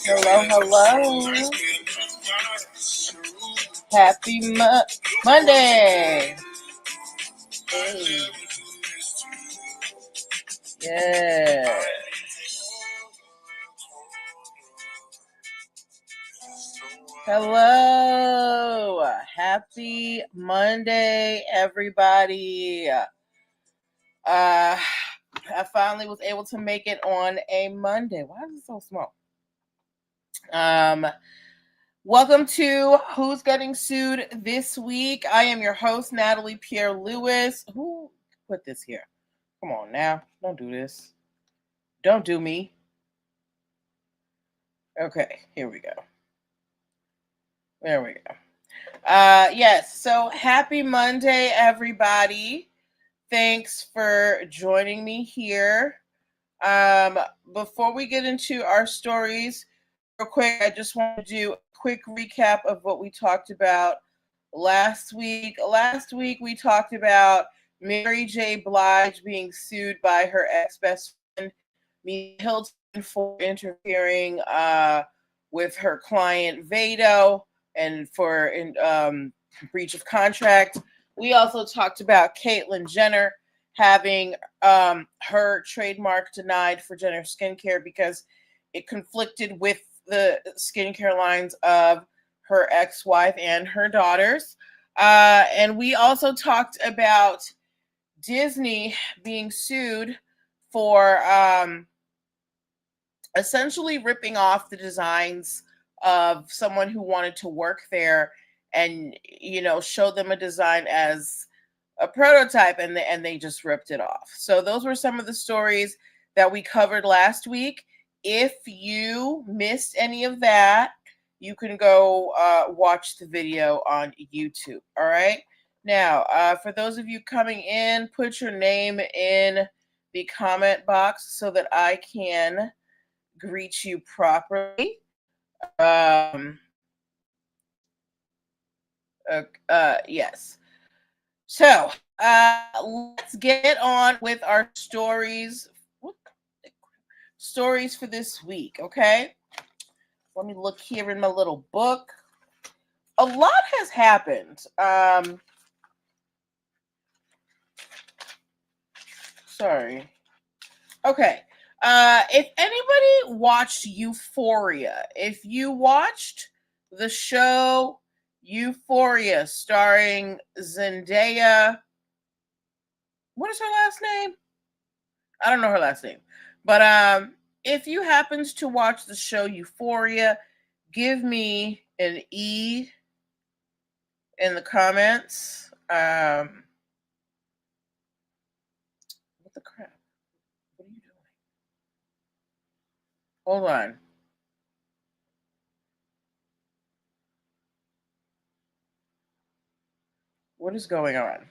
Hello, hello. Happy Monday. Hey. Yeah. Hello. Happy Monday, everybody. I finally was able to make it on a Monday. Why is it so small? Welcome to Who's Getting Sued This Week. I am your host, Natalie Pierre Lewis. Who put this here? Come on now. Don't do this. Don't do me. Okay, here we go. There we go. Yes, so happy Monday, everybody. Thanks for joining me here. Before we get into our stories, real quick, I just want to do a quick recap of what we talked about last week. Last week, we talked about Mary J. Blige being sued by her ex-best friend, Mia Hilton, for interfering with her client, Vado, and for breach of contract. We also talked about Caitlyn Jenner having her trademark denied for Jenner Skincare because it conflicted with the skincare lines of her ex-wife and her daughters. And we also talked about Disney being sued for essentially ripping off the designs of someone who wanted to work there and, show them a design as a prototype, and they just ripped it off. So those were some of the stories that we covered last week. If you missed any of that, you can go watch the video on YouTube. All right. Now, for those of you coming in, put your name in the comment box so that I can greet you properly. Yes. So let's get on with our stories. Stories for this week, okay? Let me look here in my little book. A lot has happened. Sorry. Okay. If anybody watched Euphoria, if you watched the show Euphoria starring Zendaya, what is her last name? I don't know her last name. But if you happened to watch the show Euphoria, give me an E in the comments. What the crap? What are you doing? Hold on. What is going on?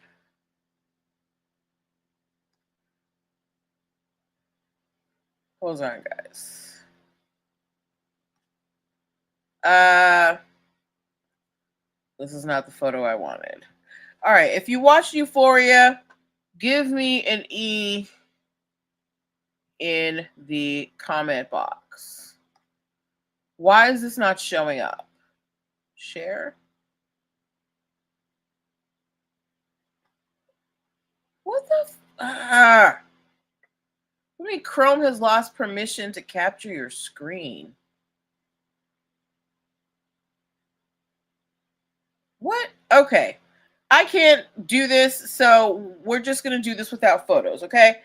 Hold on, guys. This is not the photo I wanted. All right, if you watched Euphoria, give me an E in the comment box. Why is this not showing up? Share? What the I mean, Chrome has lost permission to capture your screen. What? Okay. I can't do this, so we're just going to do this without photos, okay?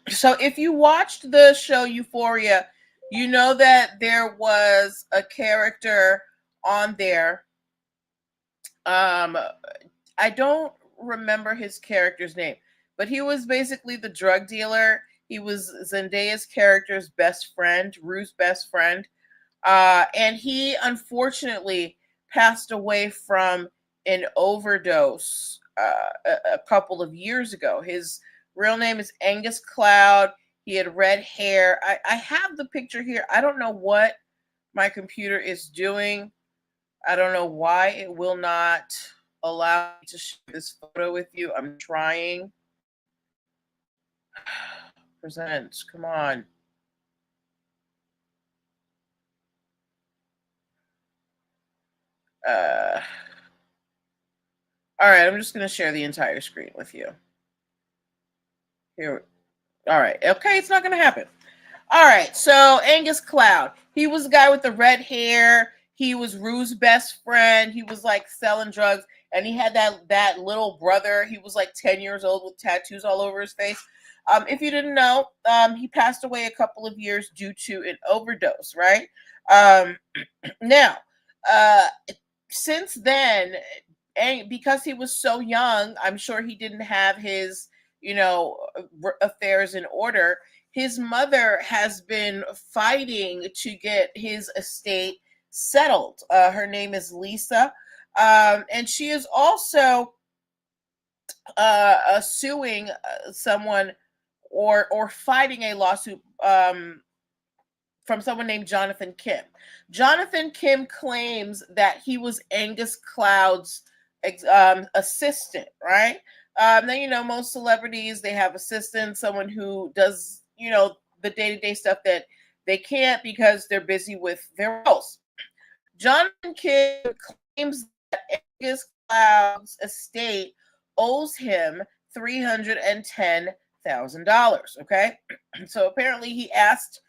So if you watched the show Euphoria, you know that there was a character on there. I don't remember his character's name, but he was basically the drug dealer. He was Zendaya's character's best friend, Rue's best friend. And he unfortunately passed away from an overdose a couple of years ago. His real name is Angus Cloud. He had red hair. I have the picture here. I don't know what my computer is doing. I don't know why it will not allow me to share this photo with you. I'm trying. Present. Come on. All right, I'm just going to share the entire screen with you. Here. All right. Okay, it's not going to happen. All right, so Angus Cloud. He was the guy with the red hair. He was Rue's best friend. He was like selling drugs, and he had that little brother. He was like 10 years old with tattoos all over his face. If you didn't know, he passed away a couple of years due to an overdose, right? Now, uh, since then, and because he was so young, I'm sure he didn't have his, affairs in order. His mother has been fighting to get his estate settled. Her name is Lisa, and she is also suing someone or fighting a lawsuit from someone named Jonathan Kim. Jonathan Kim claims that he was Angus Cloud's assistant, right? Now, most celebrities, they have assistants, someone who does, the day-to-day stuff that they can't because they're busy with their roles. Jonathan Kim claims that Angus Cloud's estate owes him $310,000. Okay, so apparently he asked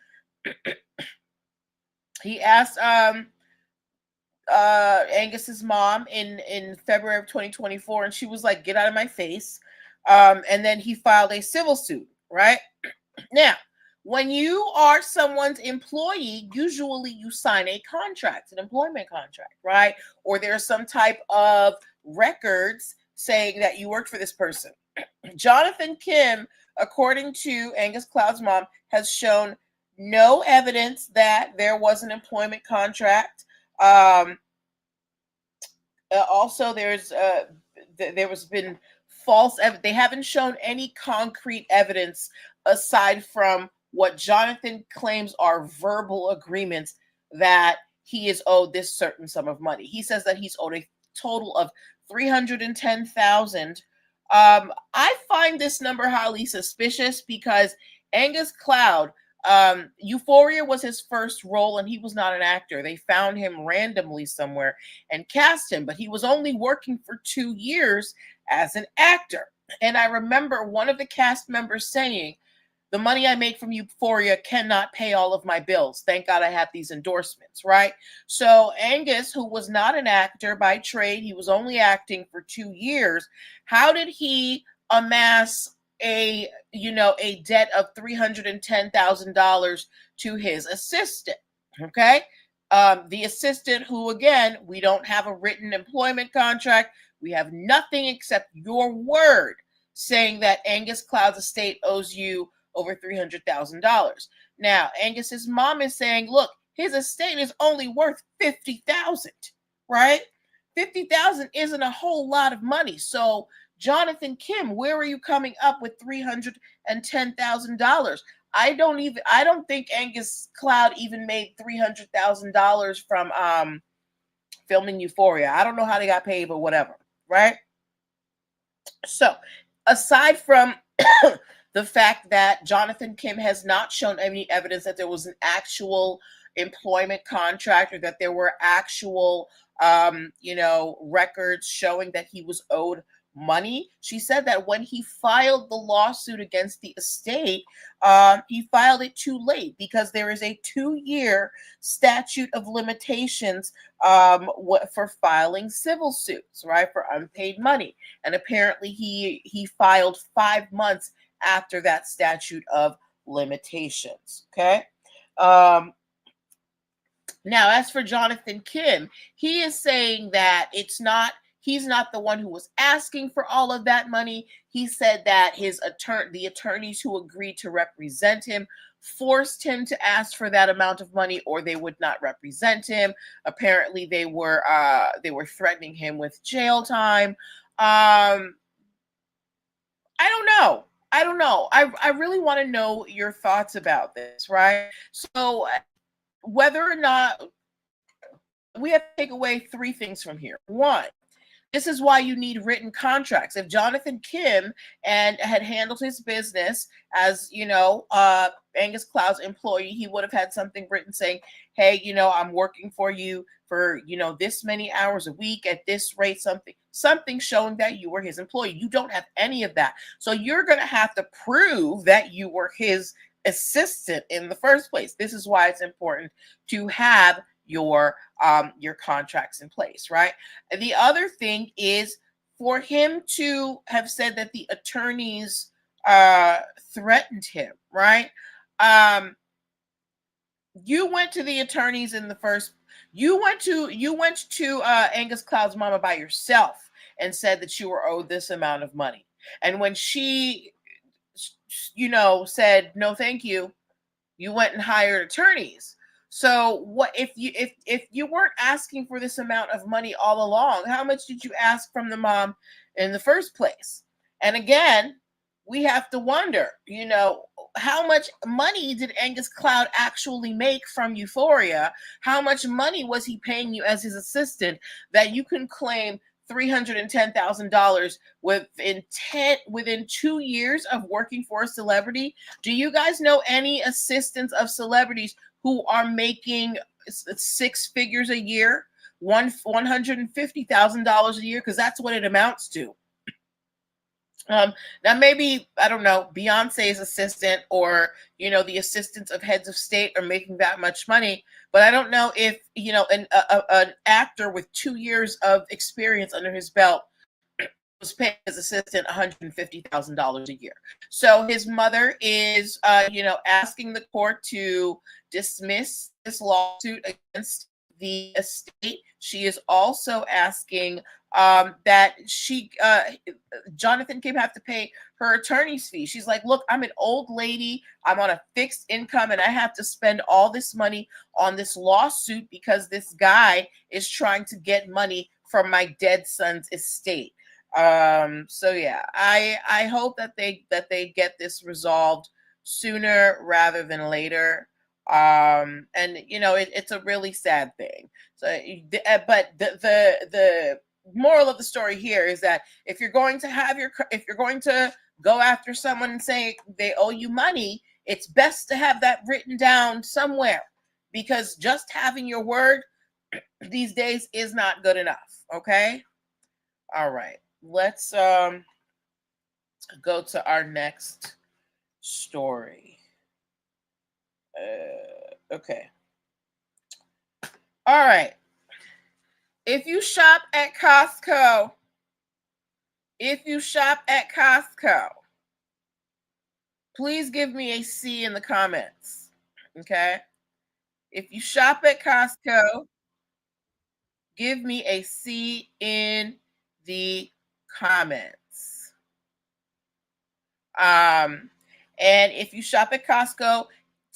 Angus's mom in February of 2024, and she was like, "Get out of my face." And then he filed a civil suit. Right now, when you are someone's employee, usually you sign a contract, an employment contract, right? Or there's some type of records saying that you worked for this person. Jonathan Kim, according to Angus Cloud's mom, has shown no evidence that there was an employment contract. Also, there was been false evidence. They haven't shown any concrete evidence aside from what Jonathan claims are verbal agreements that he is owed this certain sum of money. He says that he's owed a total of $310,000. I find this number highly suspicious because Angus Cloud, Euphoria was his first role, and he was not an actor. They found him randomly somewhere and cast him, but he was only working for 2 years as an actor. And I remember one of the cast members saying, "The money I make from Euphoria cannot pay all of my bills. Thank God I have these endorsements," right? So Angus, who was not an actor by trade, he was only acting for 2 years. How did he amass a debt of $310,000 to his assistant? Okay. The assistant, who, again, we don't have a written employment contract. We have nothing except your word saying that Angus Cloud's estate owes you over $300,000. Now, Angus's mom is saying, look, his estate is only worth $50,000, right? $50,000 isn't a whole lot of money. So, Jonathan Kim, where are you coming up with $310,000? I don't think Angus Cloud even made $300,000 from filming Euphoria. I don't know how they got paid, but whatever, right? So, aside from the fact that Jonathan Kim has not shown any evidence that there was an actual employment contract or that there were actual, records showing that he was owed money. She said that when he filed the lawsuit against the estate, he filed it too late because there is a 2-year statute of limitations for filing civil suits, right, for unpaid money. And apparently he filed 5 months after that statute of limitations. Okay. Now, as for Jonathan Kim, he is saying that he's not the one who was asking for all of that money. He said that the attorneys who agreed to represent him forced him to ask for that amount of money, or they would not represent him. Apparently, they were threatening him with jail time. I don't know. I really want to know your thoughts about this, right? So, whether or not we have to take away 3 things from here. 1, This is why you need written contracts. If Jonathan Kim and had handled his business as, Angus Cloud's employee, he would have had something written saying, hey, I'm working for you for, this many hours a week at this rate, something showing that you were his employee. You don't have any of that. So you're going to have to prove that you were his assistant in the first place. This is why it's important to have your contracts in place, right? The other thing is for him to have said that the attorneys threatened him, right? You went to the attorneys in the first. You went to Angus Cloud's mama by yourself and said that you were owed this amount of money. And when she, said no, thank you, you went and hired attorneys. So what if you weren't asking for this amount of money all along? How much did you ask from the mom in the first place? And again, we have to wonder, how much money did Angus Cloud actually make from Euphoria? How much money was he paying you as his assistant that you can claim $310,000 within 2 years of working for a celebrity? Do you guys know any assistants of celebrities who are making six figures a year, $150,000 a year? Because that's what it amounts to. Now maybe, I don't know, Beyonce's assistant or, the assistants of heads of state are making that much money. But I don't know if, an actor with 2 years of experience under his belt was paying his assistant $150,000 a year. So his mother is, asking the court to dismiss this lawsuit against the estate. She is also asking that Jonathan Kim have to pay her attorney's fee. She's like, look, I'm an old lady. I'm on a fixed income and I have to spend all this money on this lawsuit because this guy is trying to get money from my dead son's estate. So yeah, I hope that they get this resolved sooner rather than later. And it's a really sad thing. So, but the moral of the story here is that if you're going to go after someone and say they owe you money, it's best to have that written down somewhere, because just having your word these days is not good enough. Okay. All right. Let's go to our next story. Okay. All right. If you shop at Costco, please give me a C in the comments. Okay? If you shop at Costco, give me a C in the comments. And if you shop at Costco,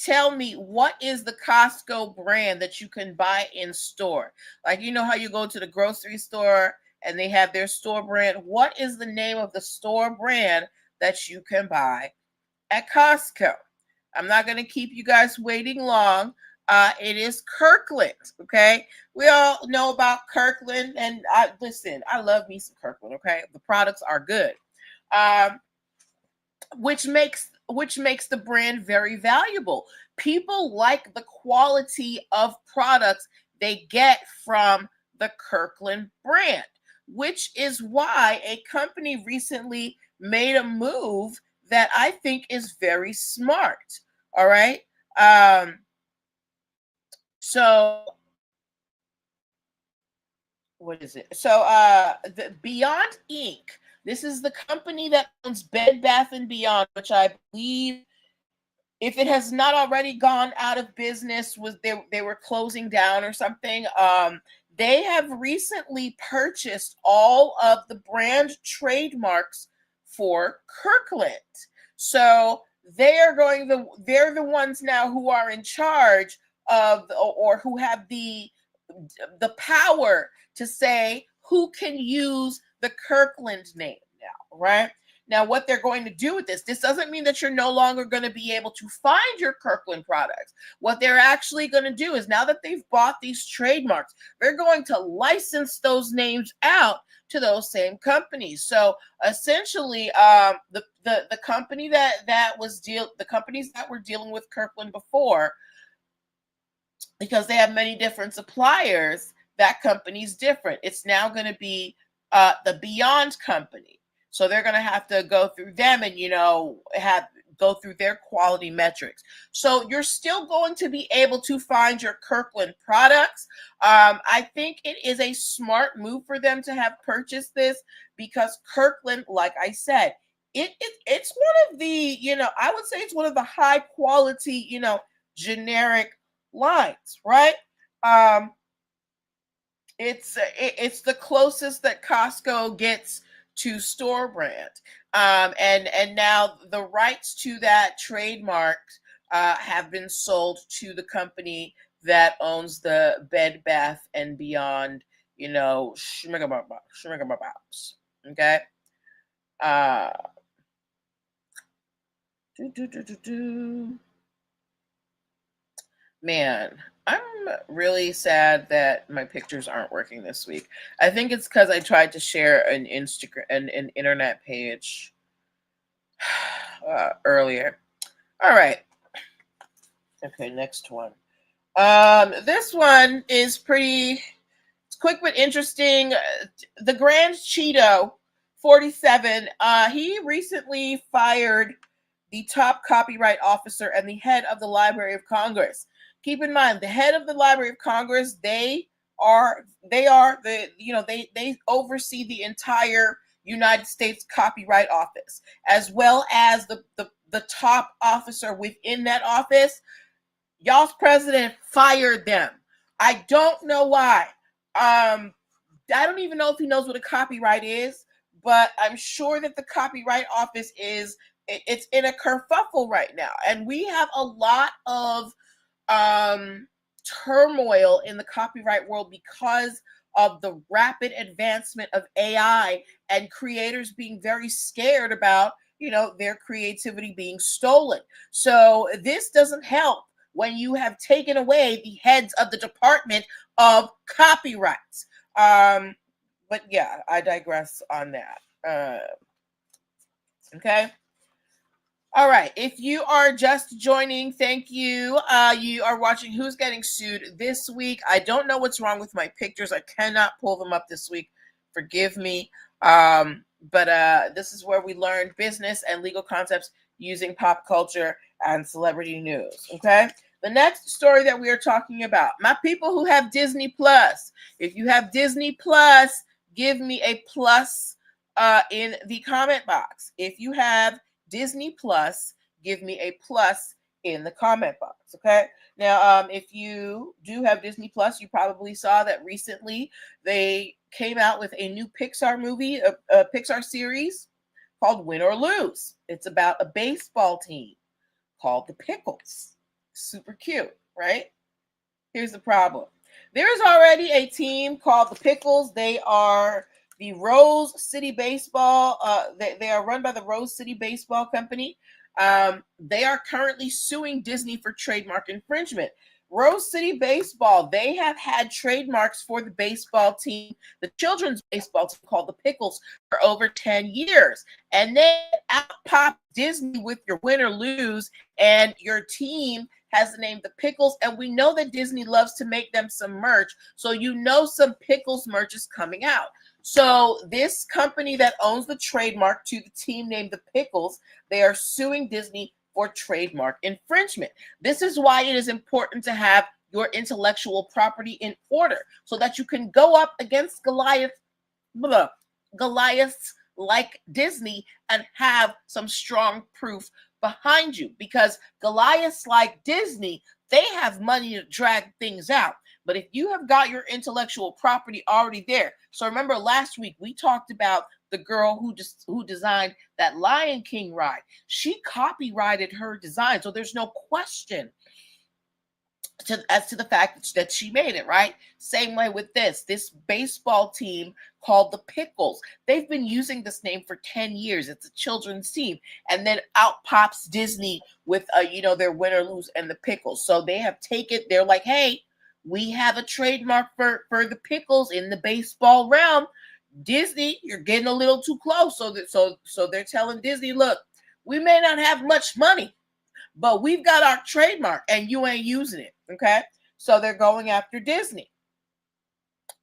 tell me, what is the Costco brand that you can buy in store? Like, how you go to the grocery store and they have their store brand. What is the name of the store brand that you can buy at Costco? I'm not going to keep you guys waiting long. It is Kirkland, okay? We all know about Kirkland, and I love me some Kirkland, okay? The products are good. Which makes the brand very valuable. People like the quality of products they get from the Kirkland brand, which is why a company recently made a move that I think is very smart. All right. So what is it? So the Beyond Inc. This is the company that owns Bed Bath & Beyond, which I believe, if it has not already gone out of business, they were closing down or something. They have recently purchased all of the brand trademarks for Kirkland. So they're the ones now who are in charge of, or who have the power to say who can use the Kirkland name now, right? Now, what they're going to do with this doesn't mean that you're no longer going to be able to find your Kirkland products. What they're actually going to do is, now that they've bought these trademarks, they're going to license those names out to those same companies. So essentially, the company the companies that were dealing with Kirkland before, because they have many different suppliers, that company's different. It's now going to be the Beyond company. So they're going to have to go through them and, go through their quality metrics. So you're still going to be able to find your Kirkland products. I think it is a smart move for them to have purchased this, because Kirkland, like I said, it's one of the, I would say it's one of the high quality, generic lines, right? It's the closest that Costco gets to store brand. And now the rights to that trademark have been sold to the company that owns the Bed Bath and Beyond, Schmigababs. Okay. Man, I'm really sad that my pictures aren't working this week. I think it's because I tried to share an internet page earlier. All right. Okay, next one. This one is pretty quick but interesting. The Grand Cheeto 47, he recently fired the top copyright officer and the head of the Library of Congress. Keep in mind, the head of the Library of Congress, they oversee the entire United States Copyright Office, as well as the top officer within that office. Y'all's president fired them. I don't know why. I don't even know if he knows what a copyright is, but I'm sure that the Copyright Office it's in a kerfuffle right now. And we have a lot of turmoil in the copyright world because of the rapid advancement of AI and creators being very scared about, their creativity being stolen. So this doesn't help when you have taken away the heads of the Department of Copyrights. But yeah, I digress on that. Okay. All right. If you are just joining, thank you. You are watching Who's Getting Sued this week. I don't know what's wrong with my pictures. I cannot pull them up this week. Forgive me. But this is where we learn business and legal concepts using pop culture and celebrity news. Okay. The next story that we are talking about, my people who have Disney Plus. If you have Disney Plus, give me a plus in the comment box. If you have Disney Plus, give me a plus in the comment box. Okay. Now, if you do have Disney Plus, you probably saw that recently they came out with a new Pixar movie, a Pixar series called Win or Lose. It's about a baseball team called the Pickles. Super cute, right? Here's the problem. There's already a team called the Pickles. They are the Rose City Baseball. They are run by the Rose City Baseball Company. They are currently suing Disney for trademark infringement. Rose City Baseball, they have had trademarks for the baseball team, the children's baseball team called the Pickles, for over 10 years. And then out popped Disney with your Win or Lose, and your team has the name the Pickles. And we know that Disney loves to make them some merch. So some Pickles merch is coming out. So this company that owns the trademark to the team named the Pickles, they are suing Disney for trademark infringement. This is why it is important to have your intellectual property in order so that you can go up against Goliaths like Disney and have some strong proof behind you, because Goliaths like Disney, they have money to drag things out. But if you have got your intellectual property already there, so remember last week we talked about the girl who designed that Lion King ride. She copyrighted her design, so there's no question as to the fact that she made it, right? Same way with this baseball team called the Pickles. They've been using this name for 10 years. It's a children's team. And then out pops Disney with, their win or lose and the Pickles. So they have taken, they're like, hey, we have a trademark for the Pickles in the baseball realm. Disney, you're getting a little too close. So they're telling Disney, look, we may not have much money, but we've got our trademark and you ain't using it. Okay. So they're going after Disney.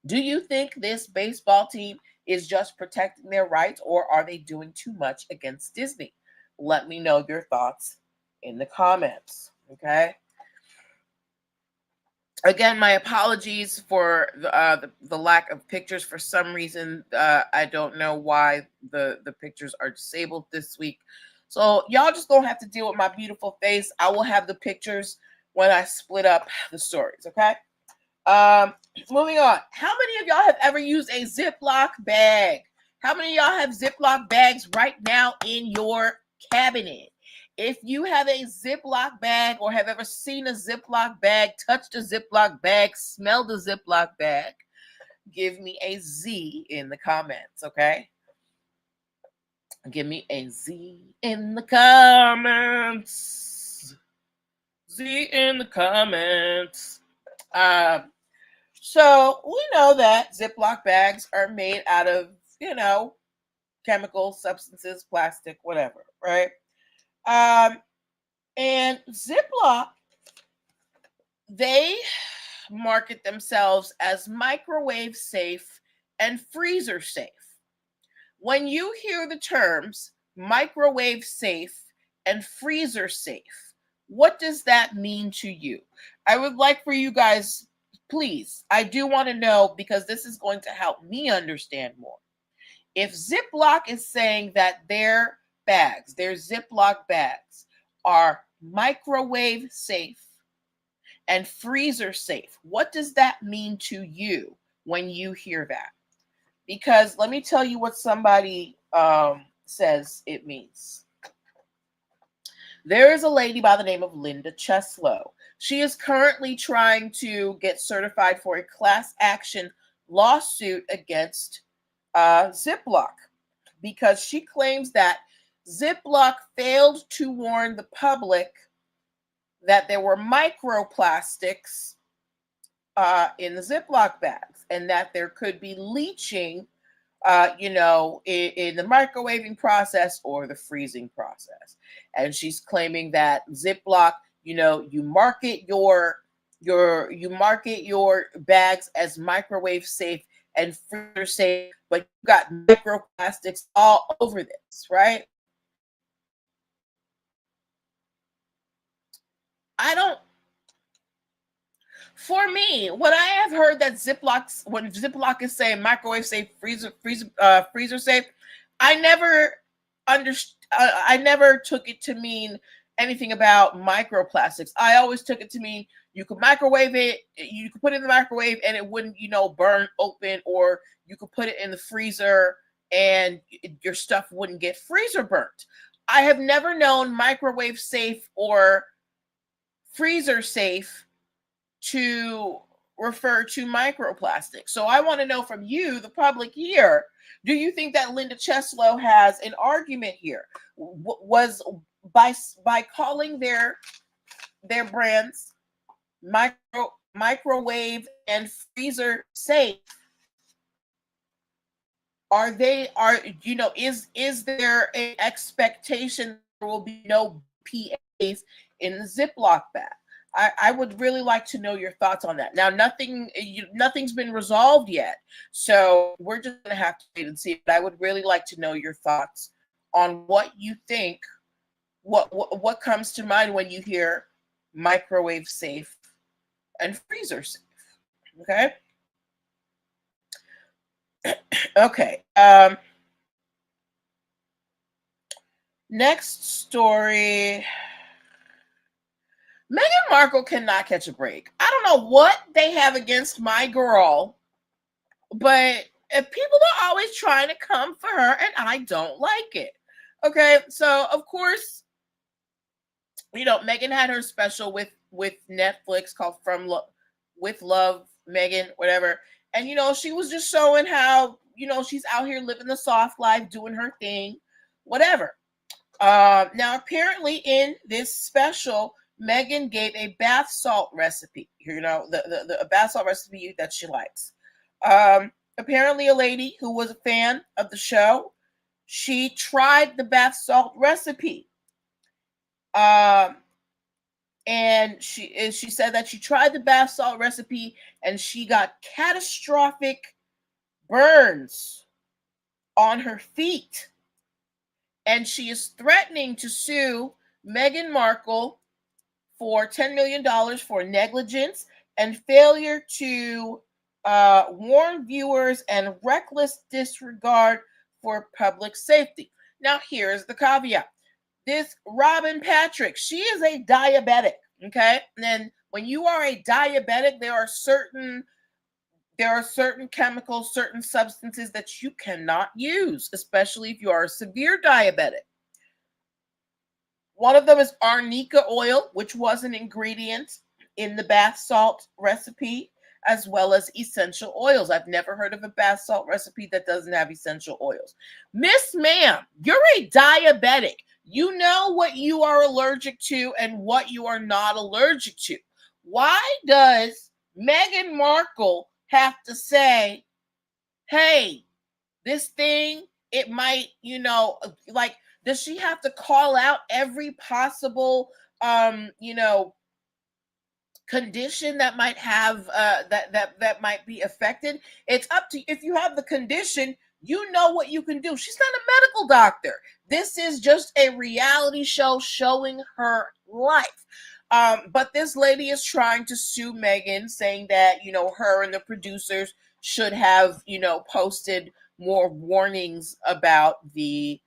Do you think this baseball team is just protecting their rights, or are they doing too much against Disney? Let me know your thoughts in the comments. Okay. Again, my apologies for the lack of pictures. For some reason, I don't know why the pictures are disabled this week. So y'all just gonna have to deal with my beautiful face. I will have the pictures when I split up the stories, okay? Moving on. How many of y'all have ever used a Ziploc bag? How many of y'all have Ziploc bags right now in your cabinet? If you have a Ziploc bag or have ever seen a Ziploc bag, touched a Ziploc bag, smelled a Ziploc bag, give me a Z in the comments, okay? Give me a Z in the comments. Z in the comments. So we know that Ziploc bags are made out of, chemical substances, plastic, whatever, right? And Ziploc, they market themselves as microwave safe and freezer safe. When you hear the terms microwave safe and freezer safe, what does that mean to you? I would like for you guys, please, I do want to know, because this is going to help me understand more. If Ziploc is saying that their bags, their Ziploc bags, are microwave safe and freezer safe, what does that mean to you when you hear that? Because let me tell you what somebody says it means. There is a lady by the name of Linda Cheslow. She is currently trying to get certified for a class action lawsuit against Ziploc, because she claims that Ziploc failed to warn the public that there were microplastics in the Ziploc bags, and that there could be leaching, in the microwaving process or the freezing process. And she's claiming that Ziploc, you market your bags as microwave safe and freezer safe, but you got microplastics all over this, right? For me, when I have heard that when Ziploc is saying microwave safe, freezer safe, I never understood. I never took it to mean anything about microplastics. I always took it to mean you could microwave it, you could put it in the microwave, and it wouldn't, burn open, or you could put it in the freezer and your stuff wouldn't get freezer burnt. I have never known microwave safe or freezer safe to refer to microplastics. So I want to know from you, the public here, do you think that Linda Cheslow has an argument here? Was by calling their brands microwave and freezer safe, is there an expectation there will be no PAs in the Ziploc bag? I would really like to know your thoughts on that. Now, nothing's been resolved yet, so we're just going to have to wait and see. But I would really like to know your thoughts on what you think, what comes to mind when you hear microwave safe and freezer safe. Okay? Okay. Next story. Meghan Markle cannot catch a break. I don't know what they have against my girl, but people are always trying to come for her, and I don't like it. Okay, so of course, Meghan had her special with with Netflix called With Love, Meghan, whatever. And she was just showing how she's out here living the soft life, doing her thing, whatever. Now, apparently, in this special, Meghan gave a bath salt recipe. The bath salt recipe that she likes. Apparently, a lady who was a fan of the show, she tried the bath salt recipe. And she said that she tried the bath salt recipe and she got catastrophic burns on her feet. And she is threatening to sue Meghan Markle for $10 million for negligence and failure to warn viewers and reckless disregard for public safety. Now, here's the caveat. This Robin Patrick, she is a diabetic, okay? And when you are a diabetic, there are certain chemicals, certain substances that you cannot use, especially if you are a severe diabetic. One of them is arnica oil, which was an ingredient in the bath salt recipe, as well as essential oils. I've never heard of a bath salt recipe that doesn't have essential oils. Miss Ma'am, you're a diabetic. You know what you are allergic to and what you are not allergic to. Why does Meghan Markle have to say, hey, this thing, it might, does she have to call out every possible, condition that might have that might be affected? It's up to you. If you have the condition, you know what you can do. She's not a medical doctor. This is just a reality show showing her life. But this lady is trying to sue Meghan, saying that her and the producers should have posted more warnings about the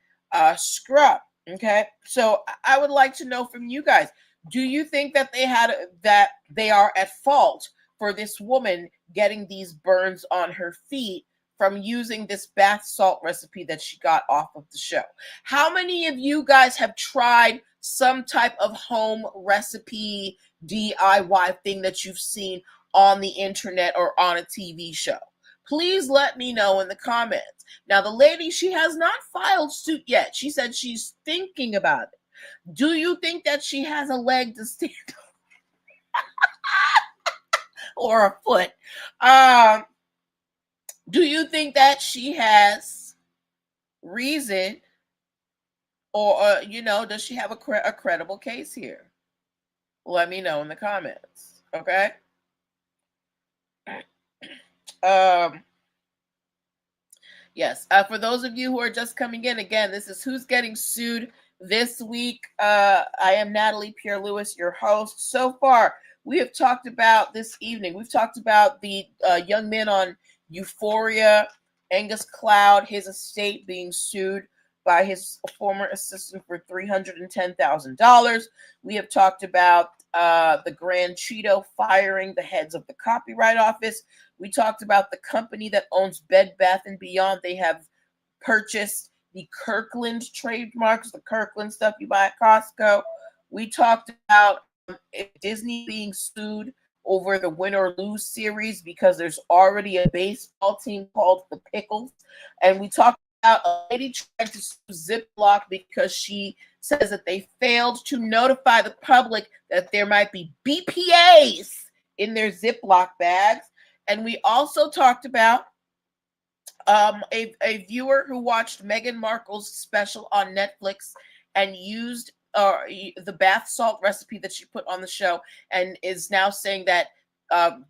scrub. Okay, so I would like to know from you guys, do you think that they are at fault for this woman getting these burns on her feet from using this bath salt recipe that she got off of the show? How many of you guys have tried some type of home recipe DIY thing that you've seen on the internet or on a TV show? Please let me know in the comments. Now, the lady, she has not filed suit yet. She said she's thinking about it. Do you think that she has a leg to stand on? Or a foot? Do you think that she has reason, or does she have a credible case here? Let me know in the comments. Okay. Yes. For those of you who are just coming in, again, this is Who's Getting Sued this week. I am Natalie Pierre-Lewis, your host. So far, we have talked about this evening. We've talked about the young man on Euphoria, Angus Cloud, his estate being sued by his former assistant for $310,000. We have talked about the Grand Cheeto firing the heads of the Copyright Office. We talked about the company that owns Bed Bath & Beyond. They have purchased the Kirkland trademarks, the Kirkland stuff you buy at Costco. We talked about Disney being sued over the Win or Lose series because there's already a baseball team called the Pickles. And we talked about a lady trying to sue Ziploc because she says that they failed to notify the public that there might be BPAs in their Ziploc bags. And we also talked about a viewer who watched Meghan Markle's special on Netflix and used the bath salt recipe that she put on the show, and is now saying that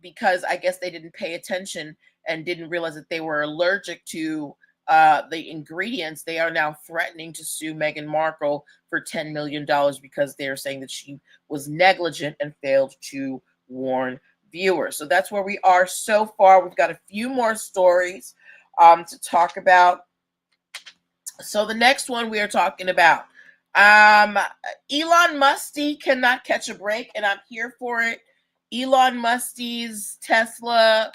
because I guess they didn't pay attention and didn't realize that they were allergic to the ingredients, they are now threatening to sue Meghan Markle for $10 million because they're saying that she was negligent and failed to warn viewers. So that's where we are so far. We've got a few more stories to talk about. So the next one we are talking about, Elon Musty cannot catch a break, and I'm here for it. Elon Musty's Tesla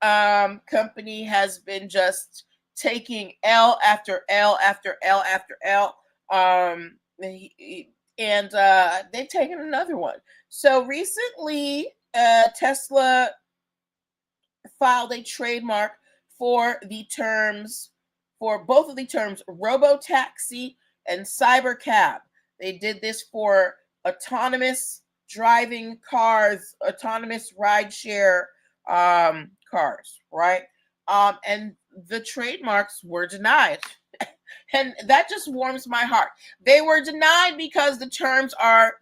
company has been just taking L after L after L after L. and they've taken another one. So recently, Tesla filed a trademark for the terms, for both of the terms, robotaxi and cybercab. They did this for autonomous driving cars, autonomous rideshare cars, right? And the trademarks were denied. And that just warms my heart. They were denied because the terms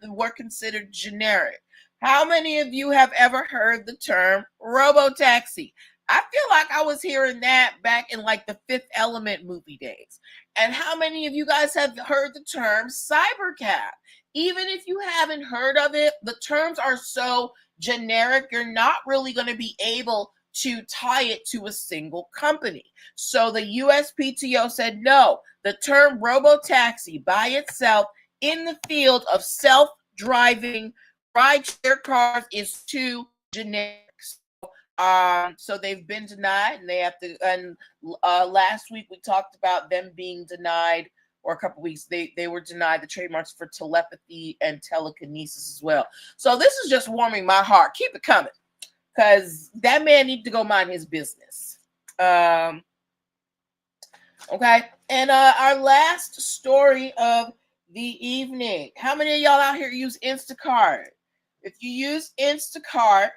were considered generic. How many of you have ever heard the term robotaxi? I feel like I was hearing that back in like the Fifth Element movie days. And how many of you guys have heard the term cybercab? Even if you haven't heard of it, the terms are so generic, you're not really going to be able to tie it to a single company. So the USPTO said no, the term robotaxi by itself in the field of self-driving rideshare cars is too generic. So they've been denied, and they have to. And last week we talked about them being denied, or a couple weeks they were denied the trademarks for telepathy and telekinesis as well. So this is just warming my heart. Keep it coming, because that man needs to go mind his business. Okay, and our last story of the evening. How many of y'all out here use Instacart? If you use Instacart,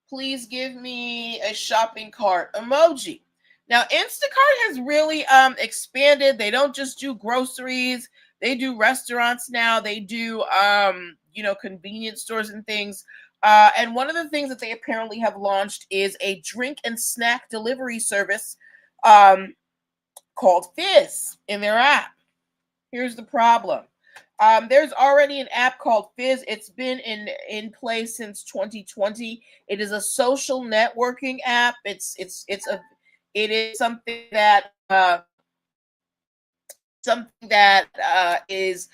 please give me a shopping cart emoji. Now, Instacart has really expanded. They don't just do groceries. They do restaurants now. They do, convenience stores and things. And one of the things that they apparently have launched is a drink and snack delivery service called Fizz in their app. Here's the problem. There's already an app called Fizz. It's been in place since 2020. It is a social networking app. It is something that is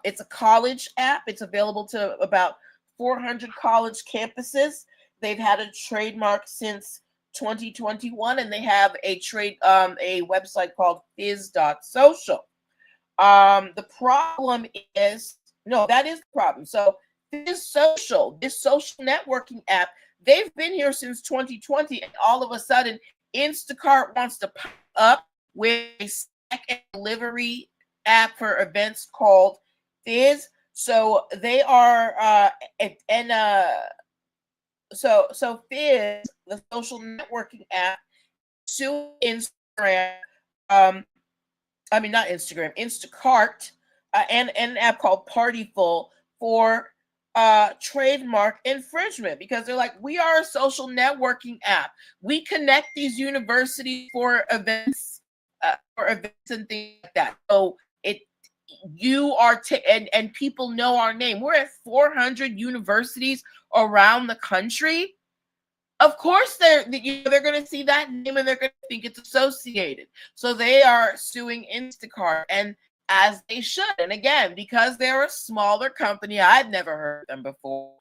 it's a college app. It's available to about 400 college campuses. They've had a trademark since 2021, and they have a website called fizz.social. The problem is, no, that is the problem. So this social networking app, they've been here since 2020, and all of a sudden Instacart wants to pop up with a snack and delivery app for events called Fizz. So they are so Fizz, the social networking app, suing Instagram, not Instagram, Instacart, and an app called Partyful for trademark infringement, because they're like, we are a social networking app. We connect these universities for events and things like that. So and people know our name. We're at 400 universities around the country. Of course, they're going to see that name and they're going to think it's associated. So they are suing Instacart, and as they should. And again, because they're a smaller company, I'd never heard of them before.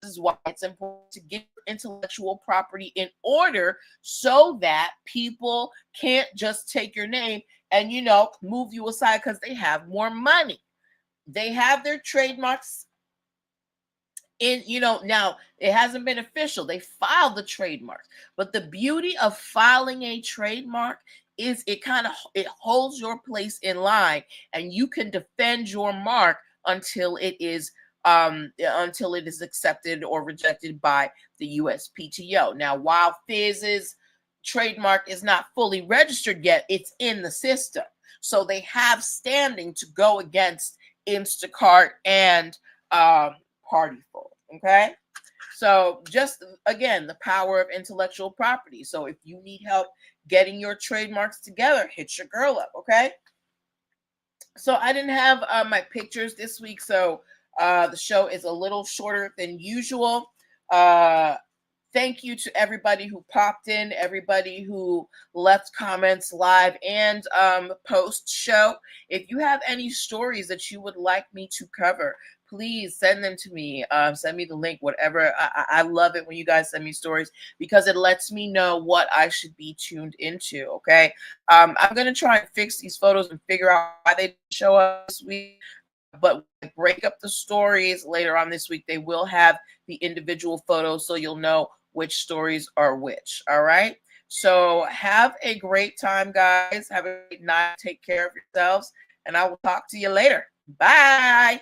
This is why it's important to get intellectual property in order, so that people can't just take your name and move you aside because they have more money. They have their trademarks. Now it hasn't been official. They filed the trademark, but the beauty of filing a trademark is it holds your place in line, and you can defend your mark until it is accepted or rejected by the USPTO. Now, while Fizz's trademark is not fully registered yet, it's in the system, so they have standing to go against Instacart and Partyful. Okay, so just again, the power of intellectual property. So if you need help getting your trademarks together, hit your girl up. Okay, so I didn't have my pictures this week, so the show is a little shorter than usual. Thank you to everybody who popped in, everybody who left comments live and post show. If you have any stories that you would like me to cover, please send them to me. Send me the link, whatever. I love it when you guys send me stories because it lets me know what I should be tuned into. Okay. I'm going to try and fix these photos and figure out why they didn't show up this week. But break up the stories later on this week. They will have the individual photos so you'll know which stories are which. All right. So have a great time, guys. Have a great night. Take care of yourselves. And I will talk to you later. Bye.